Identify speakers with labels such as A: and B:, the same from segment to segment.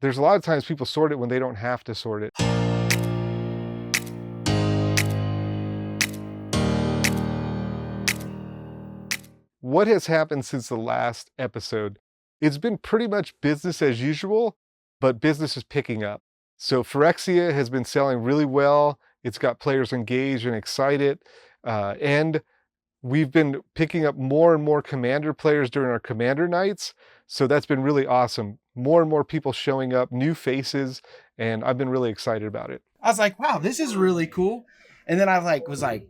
A: There's a lot of times people sort it when they don't have to sort it. What has happened since the last episode? It's been pretty much business as usual, but business is picking up. So Phyrexia has been selling really well. It's got players engaged and excited. And we've been picking up more and more Commander players during our Commander nights. So that's been really awesome. More and more people showing up, new faces, and I've been really excited about it.
B: I was like, wow, this is really cool. And then I was like,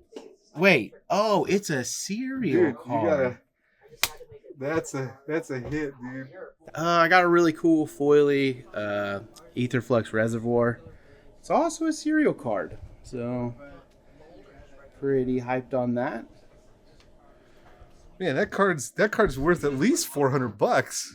B: wait, oh, it's a cereal card.
A: That's a hit, dude.
B: I got a really cool foily Etherflux Reservoir. It's also a cereal card. So pretty hyped on that.
A: Man, that card's worth at least $400.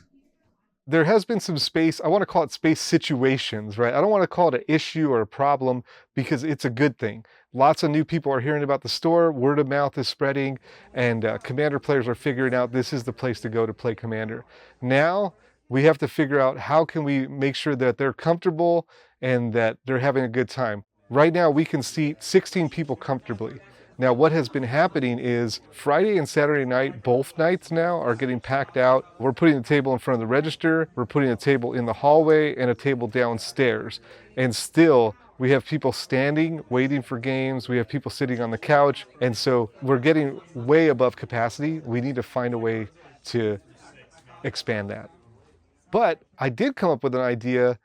A: There has been some space, I want to call it space situations, right? I don't want to call it an issue or a problem because it's a good thing. Lots of new people are hearing about the store, word of mouth is spreading, and Commander players are figuring out this is the place to go to play Commander. Now, we have to figure out how can we make sure that they're comfortable and that they're having a good time. Right now, we can seat 16 people comfortably. Now, what has been happening is Friday and Saturday night, both nights now are getting packed out. We're putting a table in front of the register, we're putting a table in the hallway and a table downstairs. And still, we have people standing, waiting for games. We have people sitting on the couch. And so we're getting way above capacity. We need to find a way to expand that. But I did come up with an idea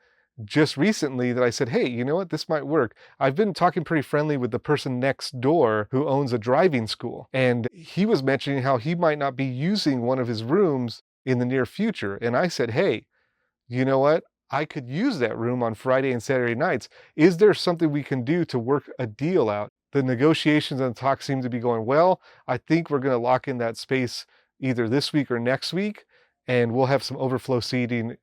A: just recently that I said, hey, you know what, this might work. I've been talking pretty friendly with the person next door who owns a driving school. And he was mentioning how he might not be using one of his rooms in the near future. And I said, hey, you know what? I could use that room on Friday and Saturday nights. Is there something we can do to work a deal out? The negotiations and talks seem to be going well. I think we're going to lock in that space either this week or next week, and we'll have some overflow seating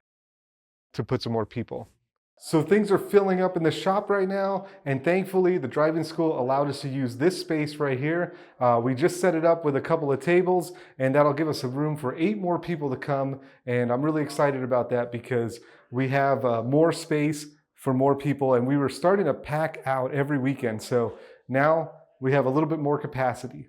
A: to put some more people. So things are filling up in the shop right now, and thankfully the driving school allowed us to use this space right here. We just set it up with a couple of tables, and that'll give us a room for 8 more people to come, and I'm really excited about that because we have more space for more people, and we were starting to pack out every weekend, so now we have a little bit more capacity.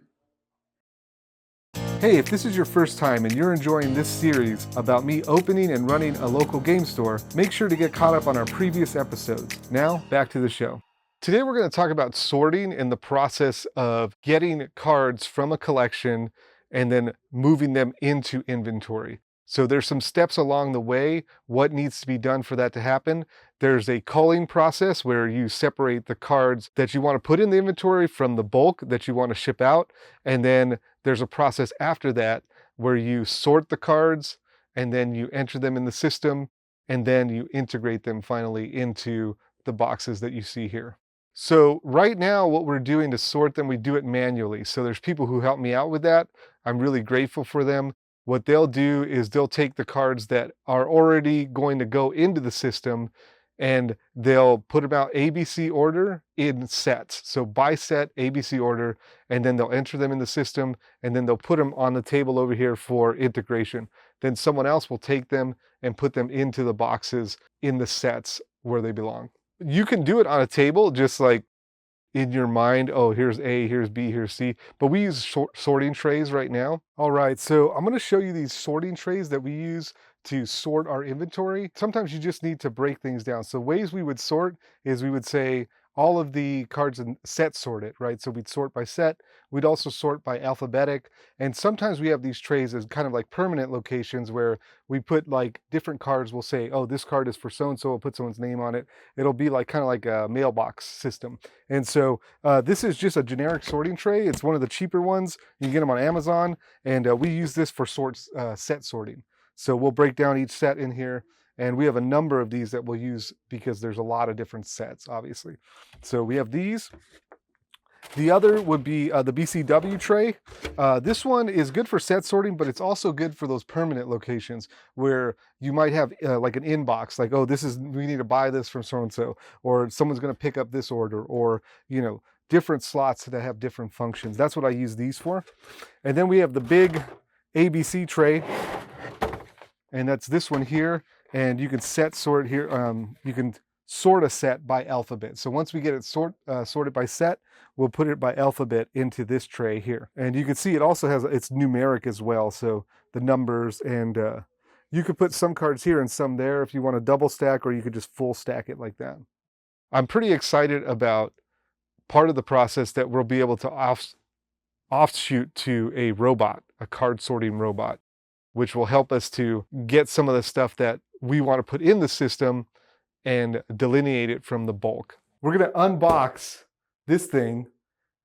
A: Hey, if this is your first time and you're enjoying this series about me opening and running a local game store, make sure to get caught up on our previous episodes. Now, back to the show. Today we're going to talk about sorting and the process of getting cards from a collection and then moving them into inventory. So there's some steps along the way, what needs to be done for that to happen. There's a culling process where you separate the cards that you want to put in the inventory from the bulk that you want to ship out. And then there's a process after that where you sort the cards and then you enter them in the system and then you integrate them finally into the boxes that you see here. So right now what we're doing to sort them, we do it manually. So there's people who help me out with that. I'm really grateful for them. What they'll do is they'll take the cards that are already going to go into the system and they'll put them out ABC order in sets. So by set, ABC order, and then they'll enter them in the system and then they'll put them on the table over here for integration. Then someone else will take them and put them into the boxes in the sets where they belong. You can do it on a table, just like in your mind, oh, here's A, here's B, here's C, but we use sorting trays right now. All right, so I'm gonna show you these sorting trays that we use to sort our inventory. Sometimes you just need to break things down. So ways we would sort is we would say all of the cards and set sorted, right? So we'd sort by set. We'd also sort by alphabetic. And sometimes we have these trays as kind of like permanent locations where we put like different cards. We'll say, oh, this card is for so-and-so. We'll put someone's name on it. It'll be like kind of like a mailbox system. And so this is just a generic sorting tray. It's one of the cheaper ones. You can get them on Amazon. And we use this for set sorting. So we'll break down each set in here. And we have a number of these that we'll use because there's a lot of different sets, obviously. So we have these. The other would be the BCW tray. This one is good for set sorting, but it's also good for those permanent locations where you might have like an inbox, like, oh, we need to buy this from so-and-so, or someone's going to pick up this order, or, you know, different slots that have different functions. That's what I use these for. And then we have the big ABC tray. And that's this one here. and you can sort here. You can sort a set by alphabet. So once we get it sorted by set, we'll put it by alphabet into this tray here. And you can see it also has, it's numeric as well. So the numbers, and you could put some cards here and some there if you want to double stack, or you could just full stack it like that. I'm pretty excited about part of the process that we'll be able to offshoot to a robot, a card sorting robot, which will help us to get some of the stuff that we want to put in the system and delineate it from the bulk. We're going to unbox this thing.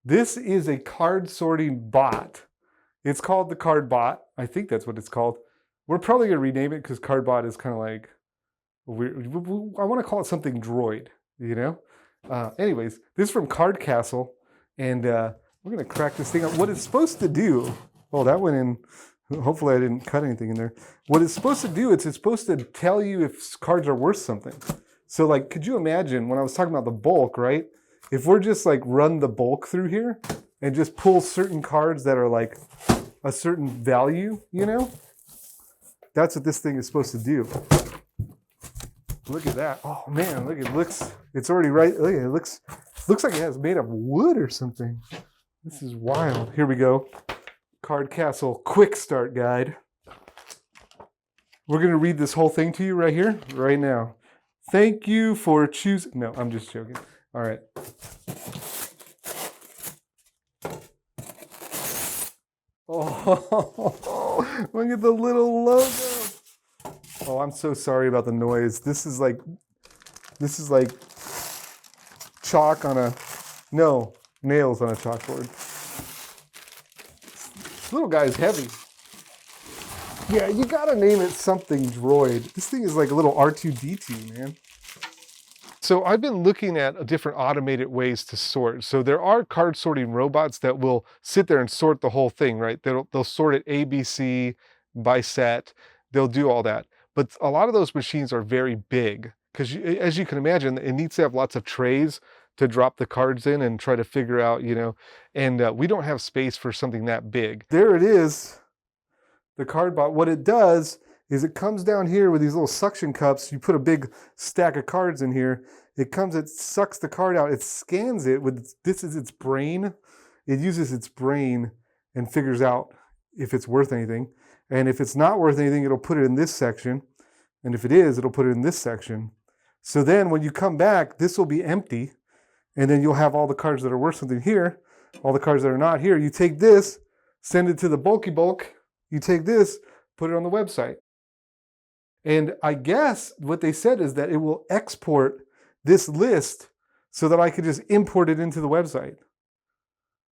A: This is a card sorting bot. It's called the Card Bot. I think that's what it's called. We're probably going to rename it because Card Bot is kind of like weird. I want to call it something droid, you know? Anyways, this is from Card Castle, and we're going to crack this thing up. What it's supposed to do, oh, that went in. Hopefully I didn't cut anything in there. What it's supposed to do, it's supposed to tell you if cards are worth something. So like, could you imagine when I was talking about the bulk, right? If we're just like run the bulk through here and just pull certain cards that are like a certain value, you know? That's what this thing is supposed to do. Look at that. Oh man, look, it looks, it's already right. Look, it looks like it has made of wood or something. This is wild. Here we go. Card Castle Quick Start Guide. We're going to read this whole thing to you right here, right now. Thank you for choosing. No, I'm just joking. All right. Oh, look at the little logo. Oh, I'm so sorry about the noise. This is like chalk on a, no, nails on a chalkboard. This little guy is heavy. Yeah, you gotta name it something droid. This thing is like a little R2-D2, man. So I've been looking at different automated ways to sort. So there are card sorting robots that will sit there and sort the whole thing, right? They'll sort it A, B, C by set. They'll do all that. But a lot of those machines are very big because, as you can imagine, it needs to have lots of trays to drop the cards in and try to figure out, you know, and we don't have space for something that big. There it is, the card bot. What it does is it comes down here with these little suction cups. You put a big stack of cards in here. It sucks the card out. It scans it with, this is its brain. It uses its brain and figures out if it's worth anything. And if it's not worth anything, it'll put it in this section. And if it is, it'll put it in this section. So then when you come back, this will be empty. And then you'll have all the cards that are worth something here, all the cards that are not here. You take this, send it to the bulky bulk. You take this, put it on the website. And I guess what they said is that it will export this list so that I could just import it into the website.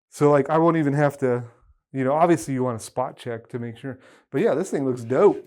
A: So like I won't even have to, you know, obviously you want to spot check to make sure. But yeah, this thing looks dope.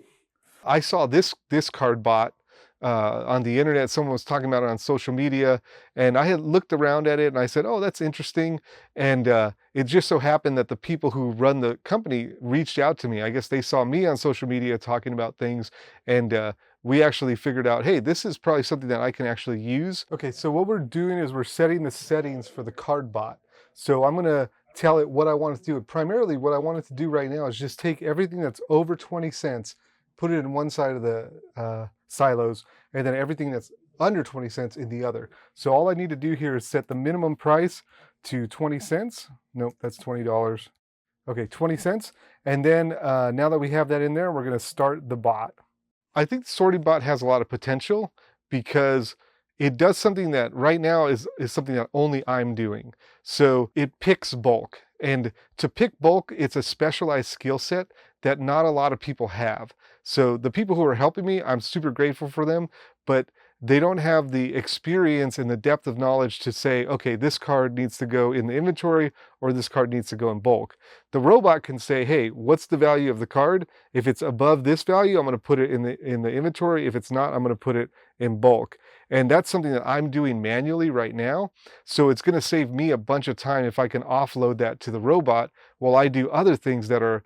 A: I saw this card bot on the internet. Someone was talking about it on social media, and I had looked around at it and I said, oh, that's interesting. And it just so happened that the people who run the company reached out to me. I guess they saw me on social media talking about things, and we actually figured out, hey, this is probably something that I can actually use. Okay, so what we're doing is we're setting the settings for the card bot. So I'm going to tell it what I want it to do. Primarily what I want it to do right now is just take everything that's over 20 cents, put it in one side of the silos, and then everything that's under 20 cents in the other. So all I need to do here is set the minimum price to 20 cents. Nope, that's $20. Okay, 20 cents. And then now that we have that in there, we're going to start the bot. I think the sorting bot has a lot of potential because it does something that right now is something that only I'm doing. So it picks bulk. And to pick bulk, it's a specialized skill set that not a lot of people have. So the people who are helping me, I'm super grateful for them, but they don't have the experience and the depth of knowledge to say, okay, this card needs to go in the inventory or this card needs to go in bulk. The robot can say, hey, what's the value of the card? If it's above this value, I'm going to put it in the inventory. If it's not, I'm going to put it in bulk. And that's something that I'm doing manually right now. So it's going to save me a bunch of time if I can offload that to the robot while I do other things that are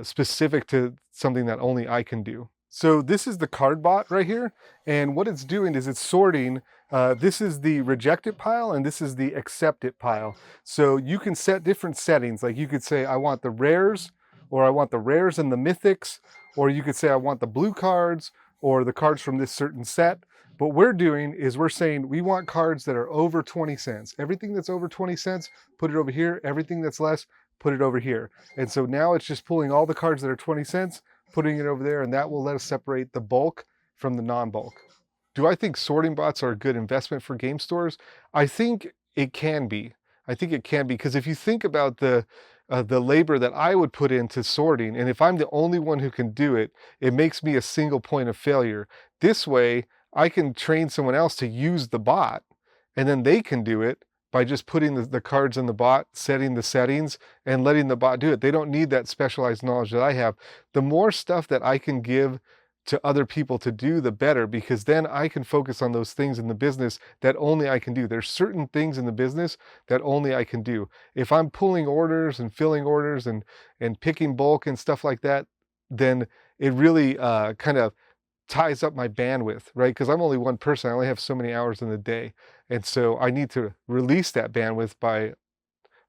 A: specific to something that only I can do. So this is the card bot right here. And what it's doing is it's sorting. This is the rejected pile and this is the accepted pile. So you can set different settings. Like you could say, I want the rares, or I want the rares and the mythics, or you could say, I want the blue cards, or the cards from this certain set. What we're doing is we're saying we want cards that are over 20 cents. Everything that's over 20 cents, put it over here. Everything that's less, put it over here. And so now it's just pulling all the cards that are 20 cents, putting it over there, and that will let us separate the bulk from the non-bulk. Do I think sorting bots are a good investment for game stores? I think it can be. I think it can be, because if you think about the labor that I would put into sorting, and if I'm the only one who can do it, it makes me a single point of failure. This way, I can train someone else to use the bot, and then they can do it by just putting the cards in the bot, setting the settings, and letting the bot do it. They don't need that specialized knowledge that I have. The more stuff that I can give to other people to do, the better, because then I can focus on those things in the business that only I can do. There's certain things in the business that only I can do. If I'm pulling orders and filling orders and picking bulk and stuff like that, then it really kind of ties up my bandwidth, right? Because I'm only one person. I only have so many hours in the day. And so I need to release that bandwidth by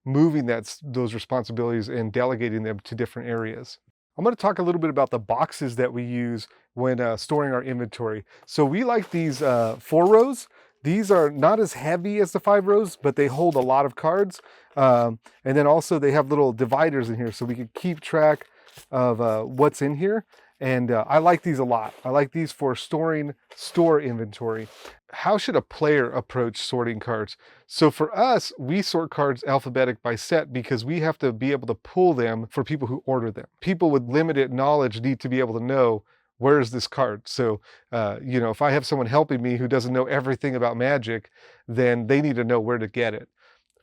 A: moving those responsibilities and delegating them to different areas. I'm going to talk a little bit about the boxes that we use when storing our inventory. So we like these 4 rows. These are not as heavy as the 5 rows, but they hold a lot of cards. And then also they have little dividers in here so we can keep track of what's in here. And I like these a lot. I like these for storing store inventory. How should a player approach sorting cards? So for us, we sort cards alphabetic by set because we have to be able to pull them for people who order them. People with limited knowledge need to be able to know, where is this card? So, if I have someone helping me who doesn't know everything about Magic, then they need to know where to get it.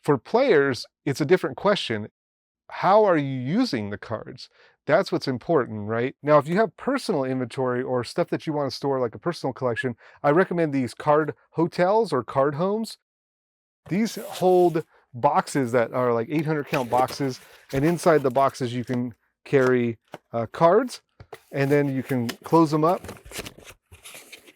A: For players, it's a different question. How are you using the cards? That's what's important, right? Now, if you have personal inventory or stuff that you want to store, like a personal collection, I recommend these card hotels or card homes. These hold boxes that are like 800 count boxes, and inside the boxes you can carry cards, and then you can close them up.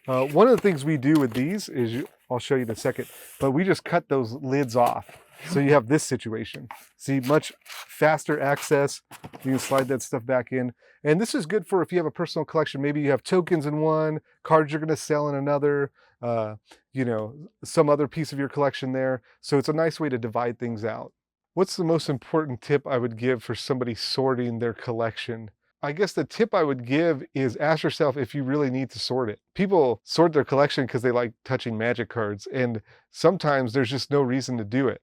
A: One of the things we do with these is, I'll show you in a second, but we just cut those lids off. So you have this situation. See, much faster access. You can slide that stuff back in. And this is good for if you have a personal collection. Maybe you have tokens in one, cards you're going to sell in another, some other piece of your collection there. So it's a nice way to divide things out. What's the most important tip I would give for somebody sorting their collection? I guess the tip I would give is ask yourself if you really need to sort it. People sort their collection because they like touching Magic cards, and sometimes there's just no reason to do it.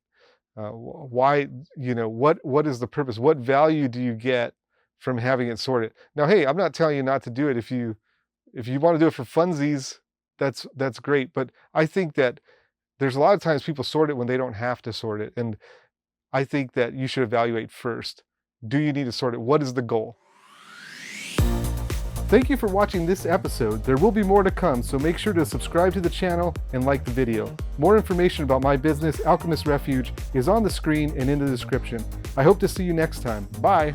A: Why, what is the purpose? What value do you get from having it sorted? Now, hey, I'm not telling you not to do it. If you want to do it for funsies, that's great. But I think that there's a lot of times people sort it when they don't have to sort it. And I think that you should evaluate first. Do you need to sort it? What is the goal? Thank you for watching this episode. There will be more to come, so make sure to subscribe to the channel and like the video. More information about my business, Alchemist Refuge, is on the screen and in the description. I hope to see you next time. Bye!